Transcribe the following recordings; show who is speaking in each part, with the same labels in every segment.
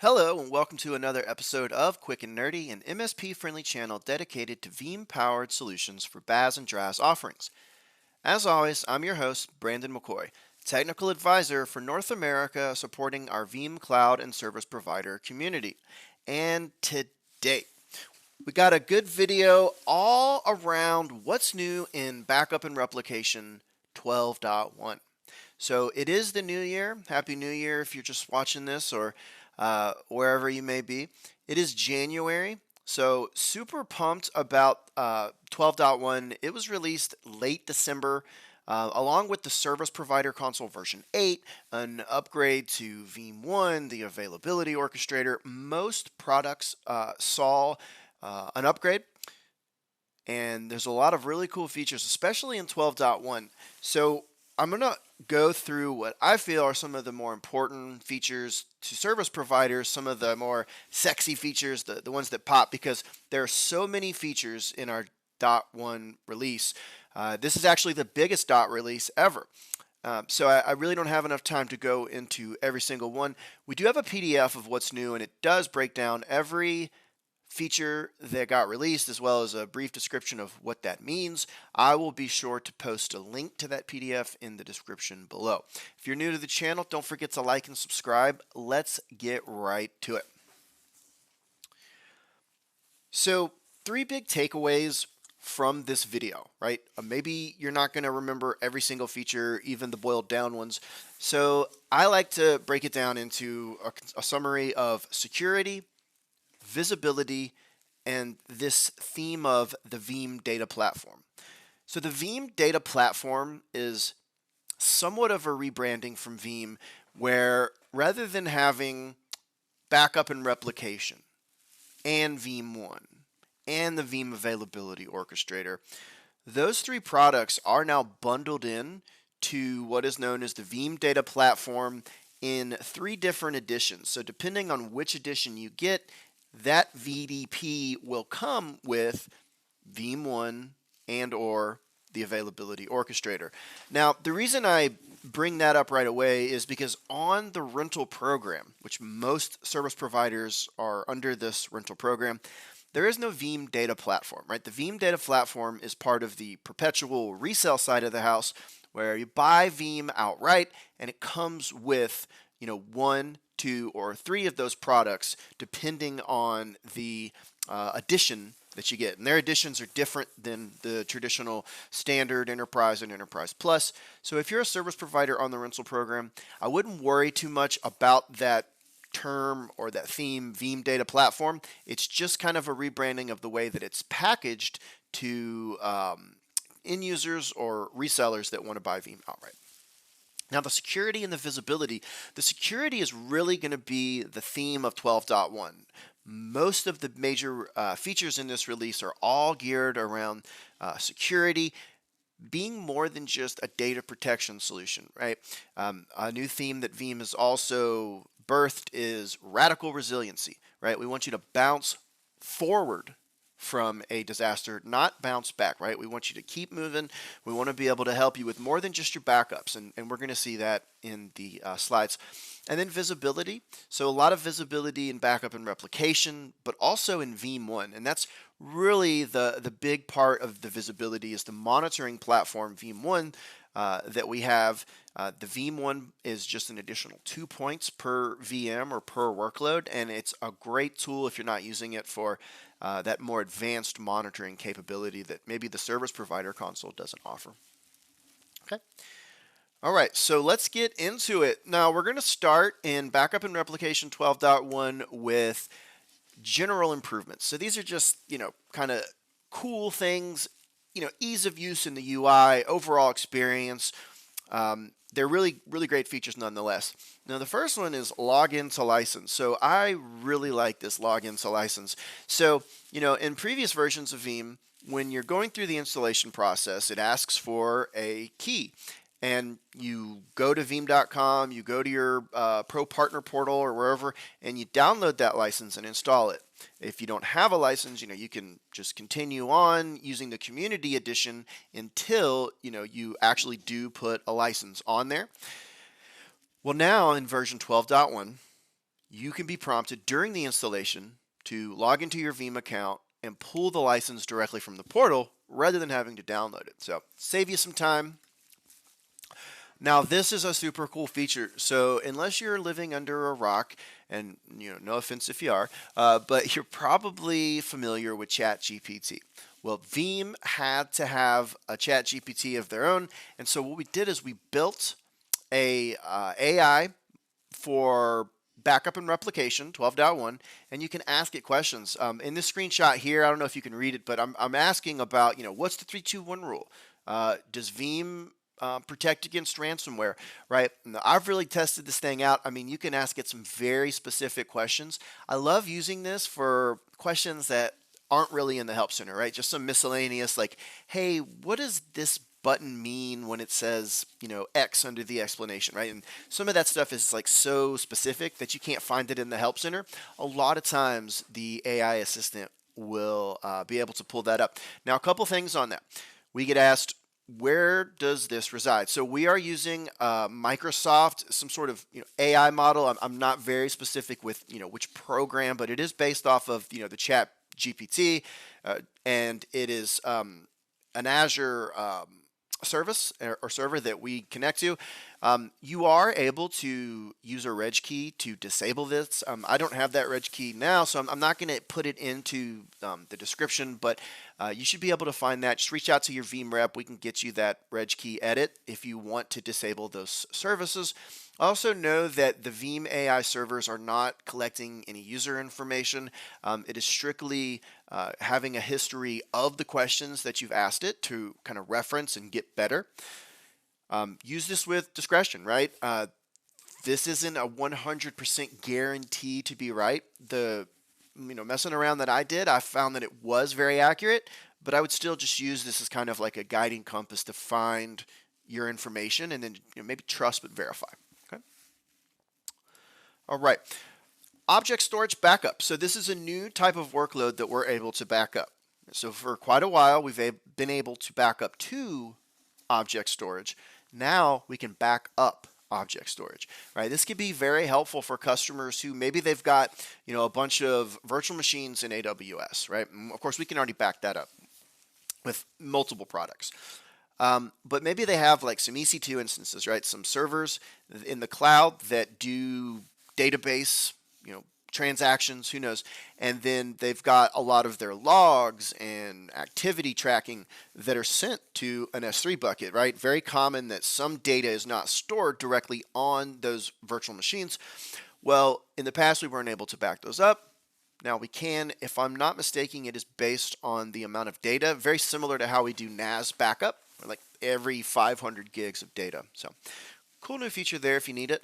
Speaker 1: Hello and welcome to another episode of Quick and Nerdy, an MSP-friendly channel dedicated to Veeam-powered solutions for BaaS and DRaaS offerings. As always, I'm your host, Brandon McCoy, Technical Advisor for North America supporting our Veeam Cloud and Service Provider community. And today, we got a good video all around what's new in Backup and Replication 12.1. So it is the new year. Happy New Year if you're just watching this or wherever you may be. It is January, so super pumped about 12.1. It was released late December, along with the Service Provider Console version 8, an upgrade to VMOne, the Availability Orchestrator. Most products saw an upgrade, and there's a lot of really cool features, especially in 12.1. So I'm going to go through what I feel are some of the more important features to service providers, some of the more sexy features, the ones that pop, because there are so many features in our .1 release. This is actually the biggest .1 release ever. So I really don't have enough time to go into every single one. We do have a PDF of what's new, and it does break down every feature that got released as well as a brief description of what that means. I will be sure to post a link to that PDF in the description below. If you're new to the channel, don't forget to like and subscribe. Let's get right to it. So 3 big takeaways from this video, right? Maybe you're not going to remember every single feature, even the boiled down ones. So I like to break it down into a summary of security, visibility, and this theme of the Veeam data platform. So the Veeam data platform is somewhat of a rebranding from Veeam, where rather than having backup and replication and VMOne and the Veeam Availability Orchestrator, those 3 products are now bundled in to what is known as the Veeam data platform in 3 different editions. So depending on which edition you get, that VDP will come with VMOne and or the Availability Orchestrator. Now, the reason I bring that up right away is because on the rental program, which most service providers are under this rental program, there is no Veeam data platform, right? The Veeam data platform is part of the perpetual resale side of the house where you buy Veeam outright and it comes with, 1, 2, or 3 of those products depending on the edition that you get. And their editions are different than the traditional standard, enterprise, and enterprise plus. So if you're a service provider on the rental program, I wouldn't worry too much about that term or that theme, Veeam data platform. It's just kind of a rebranding of the way that it's packaged to end users or resellers that want to buy Veeam outright. Now, the security and the visibility. The security is really going to be the theme of 12.1. Most of the major features in this release are all geared around security being more than just a data protection solution, right? A new theme that Veeam has also birthed is radical resiliency, right? We want you to bounce forward from a disaster, not bounce back, right? We want you to keep moving. We want to be able to help you with more than just your backups, and we're going to see that in the slides. And then visibility. So a lot of visibility in backup and replication, but also in VMOne, and that's really the big part of the visibility is the monitoring platform VMOne that we have. The VMOne is just an additional 2 points per VM or per workload, and it's a great tool if you're not using it for that more advanced monitoring capability that maybe the service provider console doesn't offer. Okay. All right, so let's get into it. Now we're going to start in Backup and Replication 12.1 with general improvements. So these are just, kind of cool things, ease of use in the UI, overall experience. They're really, really great features nonetheless. Now, the first one is login to license. So I really like this login to license. So, in previous versions of Veeam, when you're going through the installation process, it asks for a key. And you go to veeam.com, you go to your Pro Partner Portal or wherever, and you download that license and install it. If you don't have a license, you can just continue on using the Community Edition until, you actually do put a license on there. Well, now in version 12.1, you can be prompted during the installation to log into your Veeam account and pull the license directly from the portal rather than having to download it. So save you some time. Now this is a super cool feature. So unless you're living under a rock, and no offense if you are, but you're probably familiar with ChatGPT. Well, Veeam had to have a ChatGPT of their own, and so what we did is we built a AI for backup and replication 12.1, and you can ask it questions. In this screenshot here, I don't know if you can read it, but I'm asking about, what's the 3-2-1 rule? Does Veeam protect against ransomware, right? Now, I've really tested this thing out. I mean, you can ask it some very specific questions. I love using this for questions that aren't really in the help center, right? Just some miscellaneous like, hey, what does this button mean when it says, X under the explanation, right? And some of that stuff is like so specific that you can't find it in the help center. A lot of times the AI assistant will be able to pull that up. Now, a couple things on that. We get asked, where does this reside? So we are using Microsoft, some sort of AI model. I'm not very specific with which program, but it is based off of the Chat GPT, and it is an Azure service or server that we connect to. You are able to use a reg key to disable this. I don't have that reg key now, so I'm not going to put it into the description, but you should be able to find that. Just reach out to your Veeam rep. We can get you that reg key edit if you want to disable those services. Also know that the Veeam AI servers are not collecting any user information. It is strictly having a history of the questions that you've asked it to kind of reference and get better. Use this with discretion, right? This isn't a 100% guarantee to be right. The messing around that I did, I found that it was very accurate, but I would still just use this as kind of like a guiding compass to find your information and then maybe trust but verify. Okay. All right. Object storage backup. So this is a new type of workload that we're able to back up. So for quite a while, we've been able to back up to object storage. Now we can back up object storage, right? This can be very helpful for customers who maybe they've got, a bunch of virtual machines in AWS, right? And of course, we can already back that up with multiple products. But maybe they have like some EC2 instances, right? Some servers in the cloud that do database, transactions, who knows, and then they've got a lot of their logs and activity tracking that are sent to an S3 bucket, right? Very common that some data is not stored directly on those virtual machines. Well, in the past, we weren't able to back those up. Now we can. If I'm not mistaken, it is based on the amount of data, very similar to how we do NAS backup, like every 500 gigs of data. So cool new feature there if you need it.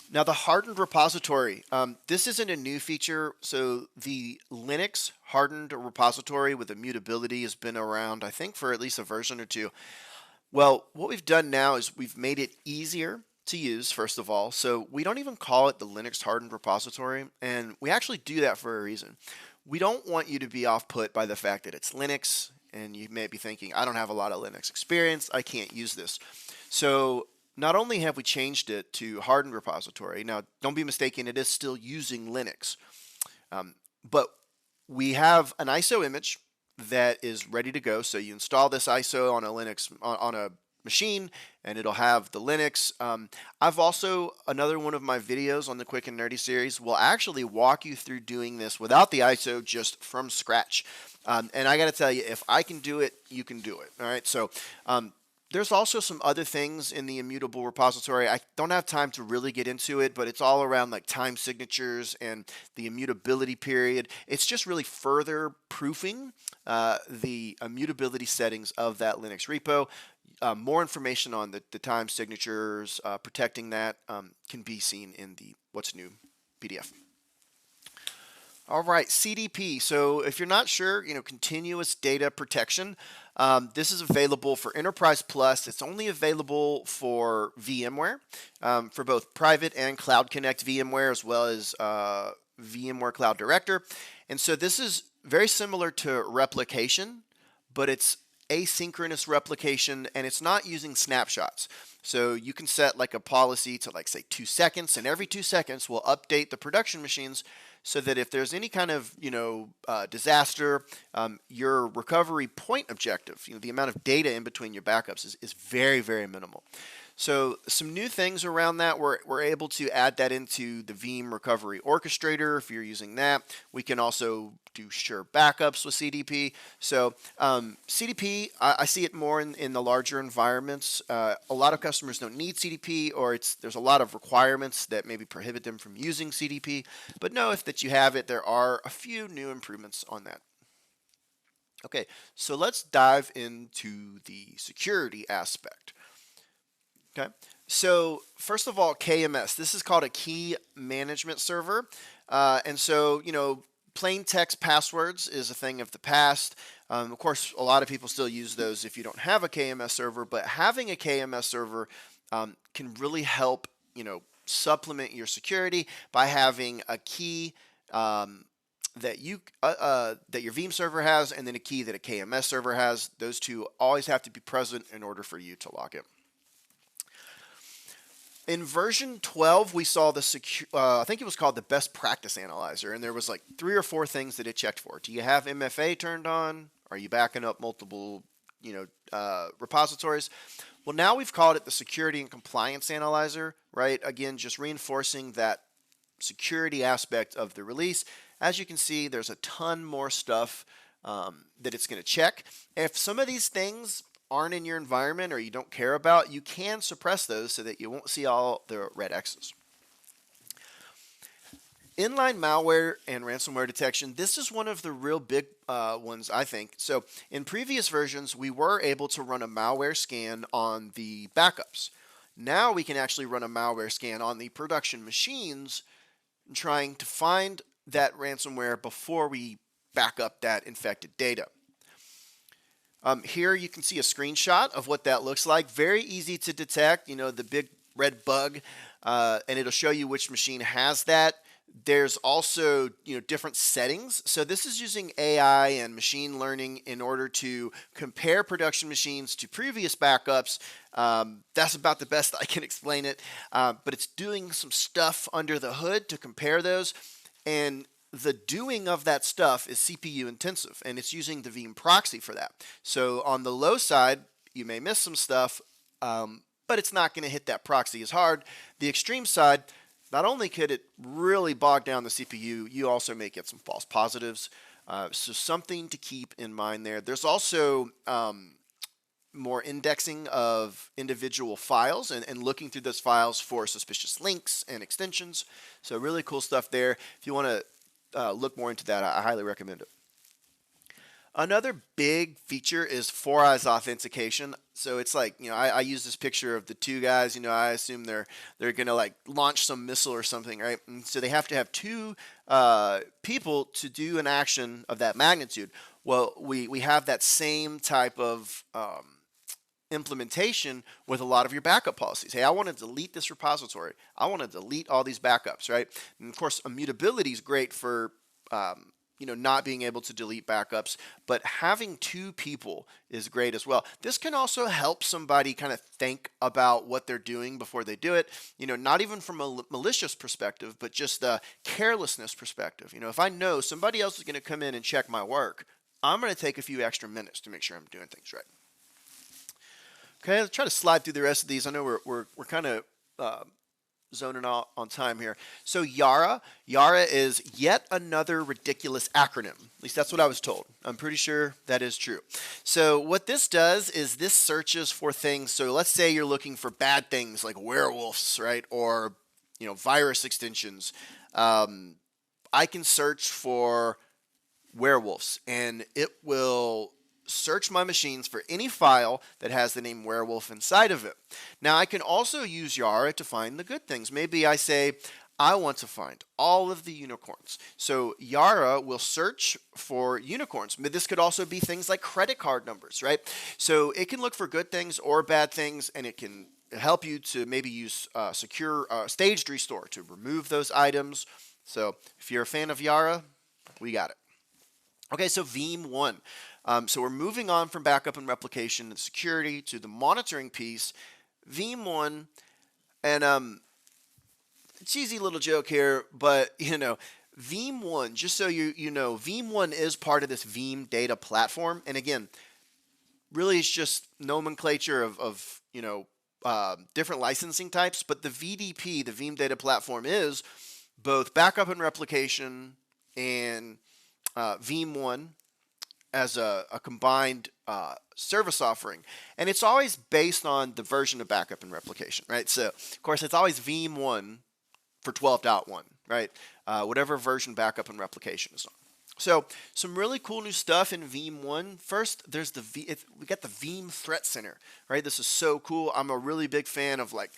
Speaker 1: Now the Hardened Repository, this isn't a new feature. So the Linux Hardened Repository with immutability has been around, I think, for at least a version or two. Well, what we've done now is we've made it easier to use, first of all. So we don't even call it the Linux Hardened Repository, and we actually do that for a reason. We don't want you to be off-put by the fact that it's Linux, and you may be thinking, I don't have a lot of Linux experience, I can't use this. So not only have we changed it to Hardened Repository, now don't be mistaken, it is still using Linux, but we have an ISO image that is ready to go. So you install this ISO on a Linux, on a machine, and it'll have the Linux. I've also, another one of my videos on the Quick and Nerdy series will actually walk you through doing this without the ISO, just from scratch. And I got to tell you, if I can do it, you can do it. All right. So there's also some other things in the immutable repository. I don't have time to really get into it, but it's all around like time signatures and the immutability period. It's just really further proofing the immutability settings of that Linux repo. More information on the time signatures, protecting that, can be seen in the What's New PDF. All right, CDP. So if you're not sure, continuous data protection, this is available for Enterprise Plus. It's only available for VMware, for both private and Cloud Connect VMware, as well as VMware Cloud Director. And so this is very similar to Replication, but it's asynchronous replication, and it's not using snapshots. So you can set like a policy to like say 2 seconds, and every 2 seconds we'll update the production machines so that if there's any kind of disaster, your recovery point objective, the amount of data in between your backups is very, very minimal. So some new things around that, we're able to add that into the Veeam Recovery Orchestrator if you're using that. We can also do sure backups with CDP. So CDP, I see it more in the larger environments. A lot of customers don't need CDP, or there's a lot of requirements that maybe prohibit them from using CDP. But know if that you have it, there are a few new improvements on that. Okay, so let's dive into the security aspect. Okay, so first of all, KMS. This is called a key management server. And so, plain text passwords is a thing of the past. Of course, a lot of people still use those if you don't have a KMS server, but having a KMS server can really help, supplement your security by having a key that your Veeam server has, and then a key that a KMS server has. Those two always have to be present in order for you to log in. In version 12, we saw the I think it was called the best practice analyzer, and there was like 3 or 4 things that it checked for. Do you have MFA turned on? Are you backing up multiple, repositories? Well, now we've called it the security and compliance analyzer, right? Again, just reinforcing that security aspect of the release. As you can see, there's a ton more stuff that it's going to check. If some of these things aren't in your environment or you don't care about, you can suppress those so that you won't see all the red X's. Inline malware and ransomware detection, this is one of the real big ones, I think. So in previous versions, we were able to run a malware scan on the backups. Now we can actually run a malware scan on the production machines, trying to find that ransomware before we back up that infected data. Here you can see a screenshot of what that looks like. Very easy to detect, the big red bug, and it'll show you which machine has that. There's also, different settings. So this is using AI and machine learning in order to compare production machines to previous backups. That's about the best I can explain it, but it's doing some stuff under the hood to compare those, and the doing of that stuff is CPU intensive, and it's using the Veeam proxy for that. So on the low side, you may miss some stuff, but it's not going to hit that proxy as hard. The extreme side, not only could it really bog down the CPU, you also may get some false positives. So something to keep in mind there. There's also more indexing of individual files and looking through those files for suspicious links and extensions. So really cool stuff there. If you want to look more into that, I highly recommend it. Another big feature is 4 eyes authentication. So it's like, I use this picture of the 2 guys, I assume they're going to like launch some missile or something, right? And so they have to have 2 people to do an action of that magnitude. Well, we have that same type of implementation with a lot of your backup policies. Hey, I want to delete this repository. I want to delete all these backups, right? And of course, immutability is great for not being able to delete backups, but having 2 people is great as well. This can also help somebody kind of think about what they're doing before they do it, not even from a malicious perspective, but just a carelessness perspective. If I know somebody else is going to come in and check my work, I'm going to take a few extra minutes to make sure I'm doing things right. Okay, let's try to slide through the rest of these. I know we're kind of zoning out on time here. So Yara is yet another ridiculous acronym. At least that's what I was told. I'm pretty sure that is true. So what this does is this searches for things. So let's say you're looking for bad things like werewolves, right? Or virus extensions. I can search for werewolves, and it will search my machines for any file that has the name werewolf inside of it. Now I can also use Yara to find the good things. Maybe I say I want to find all of the unicorns. So Yara will search for unicorns. This could also be things like credit card numbers, right? So it can look for good things or bad things, and it can help you to maybe use secure staged restore to remove those items. So if you're a fan of Yara, we got it. Okay, so VMOne. So we're moving on from backup and replication and security to the monitoring piece. VMOne, and cheesy little joke here, but VMOne, just so you know, VMOne is part of this Veeam data platform. And again, really it's just nomenclature of different licensing types, but the VDP, the Veeam data platform, is both backup and replication and VMOne as a combined service offering. And it's always based on the version of backup and replication, right? So, of course, it's always VMOne for 12.1, right? Whatever version backup and replication is on. So, some really cool new stuff in VMOne. First, there's we got the Veeam Threat Center, right? This is so cool. I'm a really big fan of like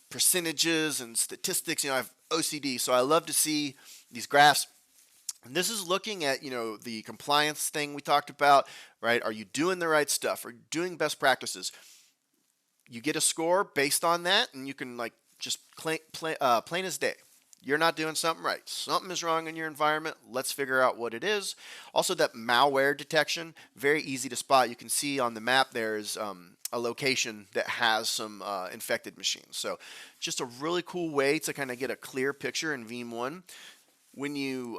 Speaker 1: percentages and statistics. I have OCD, so I love to see these graphs. And this is looking at, the compliance thing we talked about, right? Are you doing the right stuff? Are you doing best practices? You get a score based on that, and you can just plain as day. You're not doing something right. Something is wrong in your environment. Let's figure out what it is. Also, that malware detection, very easy to spot. You can see on the map there's a location that has some infected machines. So just a really cool way to kind of get a clear picture in VMOne. When you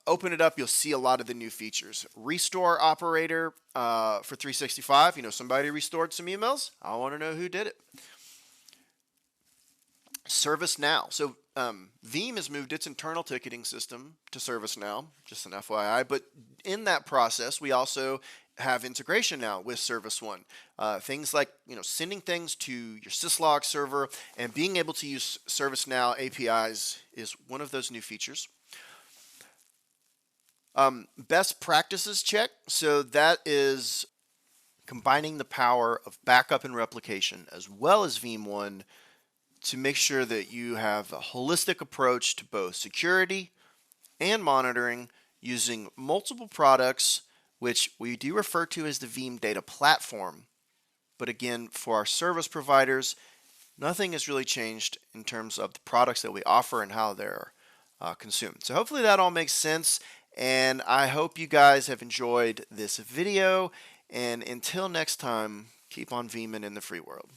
Speaker 1: open it up, you'll see a lot of the new features. Restore operator for 365. Somebody restored some emails. I want to know who did it. ServiceNow. So Veeam has moved its internal ticketing system to ServiceNow, just an FYI. But in that process, we also have integration now with ServiceOne. Things like sending things to your syslog server and being able to use ServiceNow APIs is one of those new features. Best practices check. So that is combining the power of backup and replication as well as VMOne to make sure that you have a holistic approach to both security and monitoring using multiple products, which we do refer to as the Veeam data platform. But again, for our service providers, nothing has really changed in terms of the products that we offer and how they're consumed. So hopefully that all makes sense. And I hope you guys have enjoyed this video. And until next time, keep on Veeaming in the free world.